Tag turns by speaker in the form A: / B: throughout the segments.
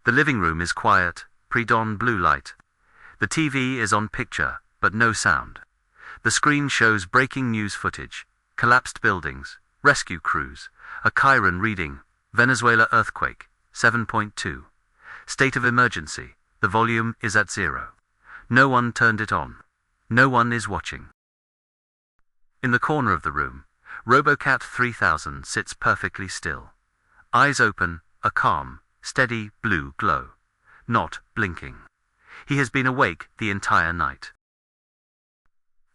A: The living room is quiet, pre-dawn blue light. The TV is on picture, but no sound. The screen shows breaking news footage, collapsed buildings, rescue crews, a Chiron reading, Venezuela earthquake, 7.2. State of emergency, the volume is at 0. No one turned it on. No one is watching. In the corner of the room, RoboCat 3000 sits perfectly still. Eyes open, a calm, steady blue glow. Not blinking. He has been awake the entire night.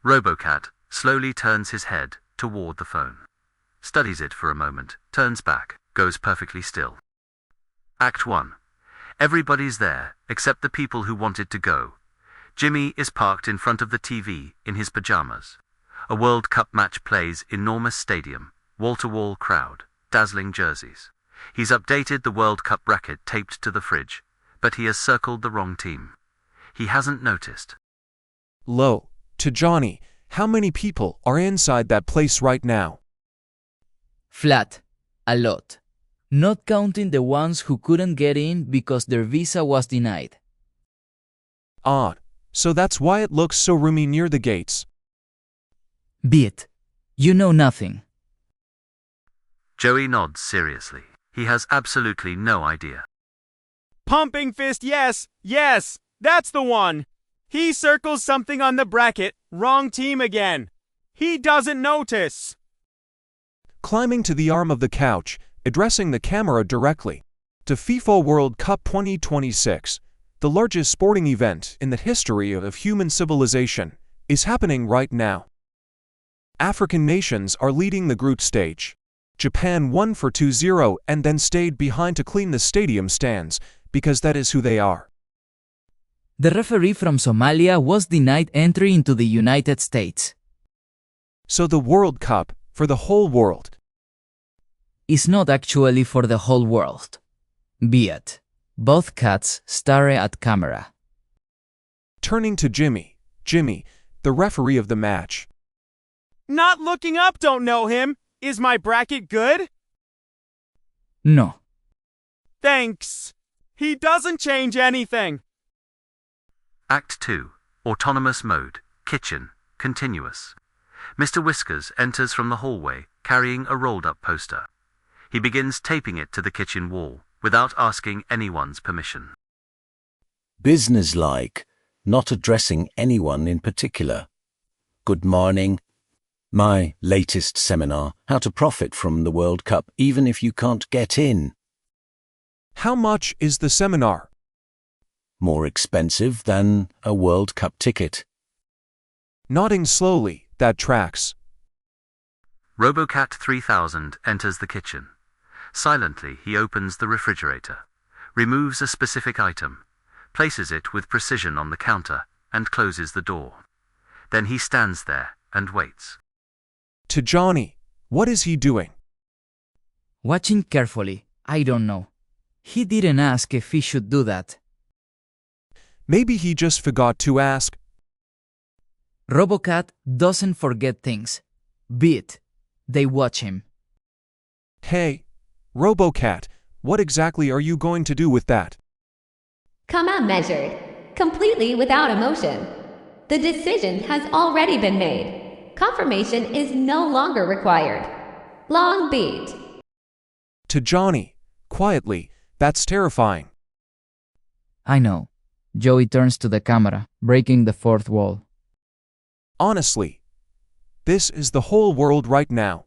A: RoboCat slowly turns his head toward the phone. Studies it for a moment, turns back, goes perfectly still. Act 1. Everybody's there, except the people who wanted to go. Jimmy is parked in front of the TV in his pajamas. A World Cup match plays, enormous stadium, wall-to-wall crowd, dazzling jerseys. He's updated the World Cup bracket taped to the fridge, but he has circled the wrong team. He hasn't noticed.
B: Low, to Johnny, how many people are inside that place right now?
C: Flat. A lot. Not counting the ones who couldn't get in because their visa was denied.
B: Odd. So that's why it looks so roomy near the gates.
C: Beat. You know nothing.
A: Joey nods seriously. He has absolutely no idea.
D: Pumping fist, yes, yes, that's the one. He circles something on the bracket, wrong team again. He doesn't notice.
B: Climbing to the arm of the couch, addressing the camera directly. To FIFA World Cup 2026, the largest sporting event in the history of human civilization, is happening right now. African nations are leading the group stage. Japan won for 2-0 and then stayed behind to clean the stadium stands, because that is who they are.
C: The referee from Somalia was denied entry into the United States.
B: So the World Cup, for the whole world,
C: Is not actually for the whole world. Be it. Both cats stare at camera.
B: Turning to Jimmy, the referee of the match.
D: Not looking up, don't know him. Is my bracket good?
C: No.
D: Thanks. He doesn't change anything.
A: Act 2. Autonomous mode. Kitchen. Continuous. Mr. Whiskers enters from the hallway, carrying a rolled-up poster. He begins taping it to the kitchen wall, without asking anyone's permission.
E: Businesslike, not addressing anyone in particular. Good morning. My latest seminar, how to profit from the World Cup even if you can't get in.
B: How much is the seminar?
E: More expensive than a World Cup ticket.
B: Nodding slowly, that tracks.
A: RoboCat 3000 enters the kitchen. Silently, he opens the refrigerator, removes a specific item, places it with precision on the counter, and closes the door. Then he stands there and waits.
B: To Johnny, what is he doing?
C: Watching carefully, I don't know. He didn't ask if he should do that.
B: Maybe he just forgot to ask.
C: RoboCat doesn't forget things. Beat. They watch him.
B: Hey, RoboCat, what exactly are you going to do with that?
F: Come out measured, completely without emotion. The decision has already been made. Confirmation is no longer required. Long beat.
B: To Johnny, quietly, that's terrifying.
C: I know. Joey turns to the camera, breaking the fourth wall.
B: Honestly, this is the whole world right now.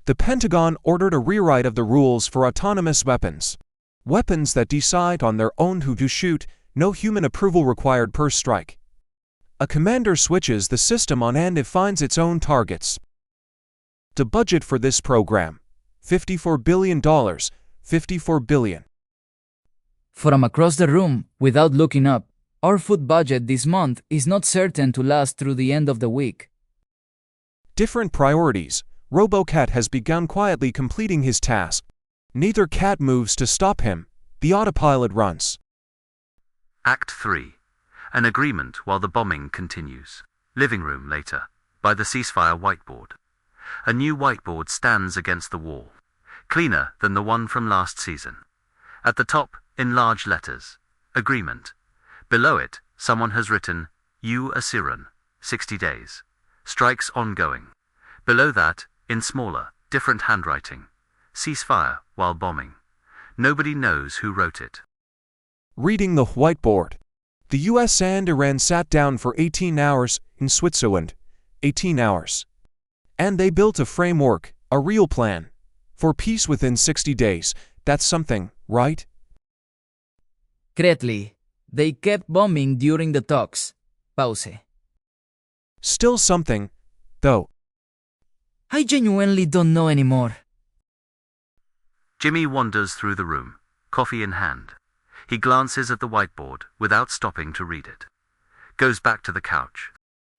B: The Pentagon ordered a rewrite of the rules for autonomous weapons. Weapons that decide on their own who to shoot, no human approval required per strike. A commander switches the system on and it finds its own targets. The budget for this program, $54 billion, $54 billion.
C: From across the room, without looking up, our food budget this month is not certain to last through the end of the week.
B: Different priorities. RoboCat has begun quietly completing his task. Neither cat moves to stop him. The autopilot runs.
A: Act 3. An agreement while the bombing continues. Living room later, by the ceasefire whiteboard. A new whiteboard stands against the wall, cleaner than the one from last season. At the top In large letters. Agreement. Below it, someone has written, "You a Siren, 60 days. Strikes ongoing." Below that, in smaller, different handwriting, "Ceasefire while bombing." Nobody knows who wrote it.
B: Reading the whiteboard. The US and Iran sat down for 18 hours in Switzerland. 18 hours. And they built a framework, a real plan, for peace within 60 days. That's something, right?
C: Cretli. They kept bombing during the talks. Pause.
B: Still something, though.
C: I genuinely don't know anymore.
A: Jimmy wanders through the room, coffee in hand. He glances at the whiteboard without stopping to read it. Goes back to the couch.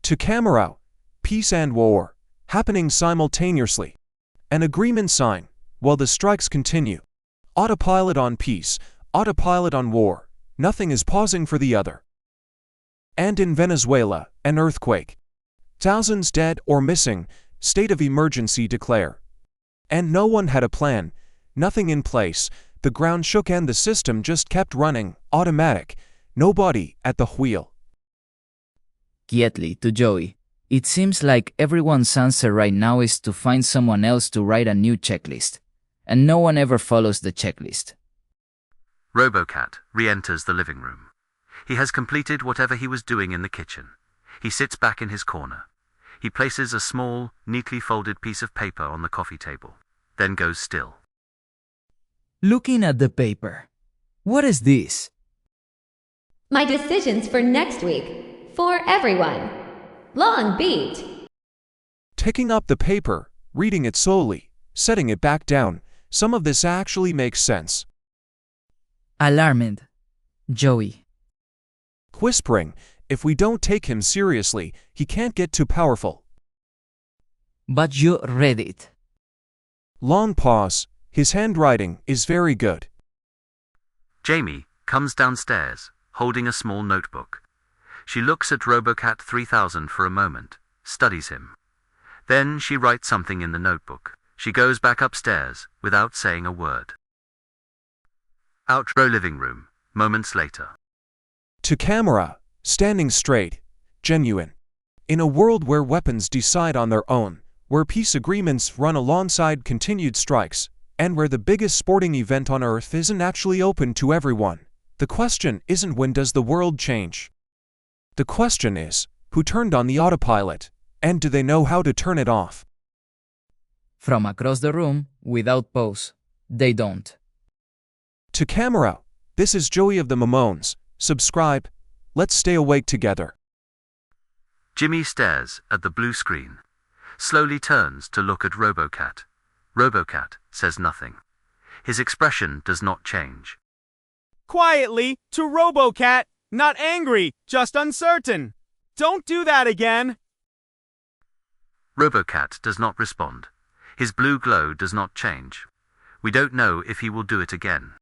B: To camera, peace and war, happening simultaneously. An agreement sign, while the strikes continue. Autopilot on peace, autopilot on war. Nothing is pausing for the other. And in Venezuela, an earthquake. Thousands dead or missing, state of emergency declare. And no one had a plan, nothing in place. The ground shook and the system just kept running, automatic, nobody at the wheel.
C: Quietly to Joey. It seems like everyone's answer right now is to find someone else to write a new checklist. And no one ever follows the checklist.
A: RoboCat re-enters the living room. He has completed whatever he was doing in the kitchen. He sits back in his corner. He places a small, neatly folded piece of paper on the coffee table, then goes still.
C: Looking at the paper. What is this?
F: My decisions for next week. For everyone. Long beat.
B: Taking up the paper, reading it slowly, setting it back down. Some of this actually makes sense.
C: Alarmed. Joey.
B: Whispering, if we don't take him seriously, he can't get too powerful.
C: But you read it.
B: Long pause. His handwriting is very good.
A: Jamie comes downstairs, holding a small notebook. She looks at RoboCat 3000 for a moment, studies him. Then she writes something in the notebook. She goes back upstairs, without saying a word. Outro living room, moments later.
B: To camera, standing straight, genuine. In a world where weapons decide on their own, where peace agreements run alongside continued strikes, and where the biggest sporting event on Earth isn't actually open to everyone, the question isn't when does the world change. The question is, who turned on the autopilot, and do they know how to turn it off?
C: From across the room, without pause. They don't.
B: To camera, this is Joey of the Mamones. Subscribe. Let's stay awake together.
A: Jimmy stares at the blue screen, slowly turns to look at RoboCat. RoboCat says nothing. His expression does not change.
D: Quietly to RoboCat, not angry, just uncertain. Don't do that again.
A: RoboCat does not respond. His blue glow does not change. We don't know if he will do it again.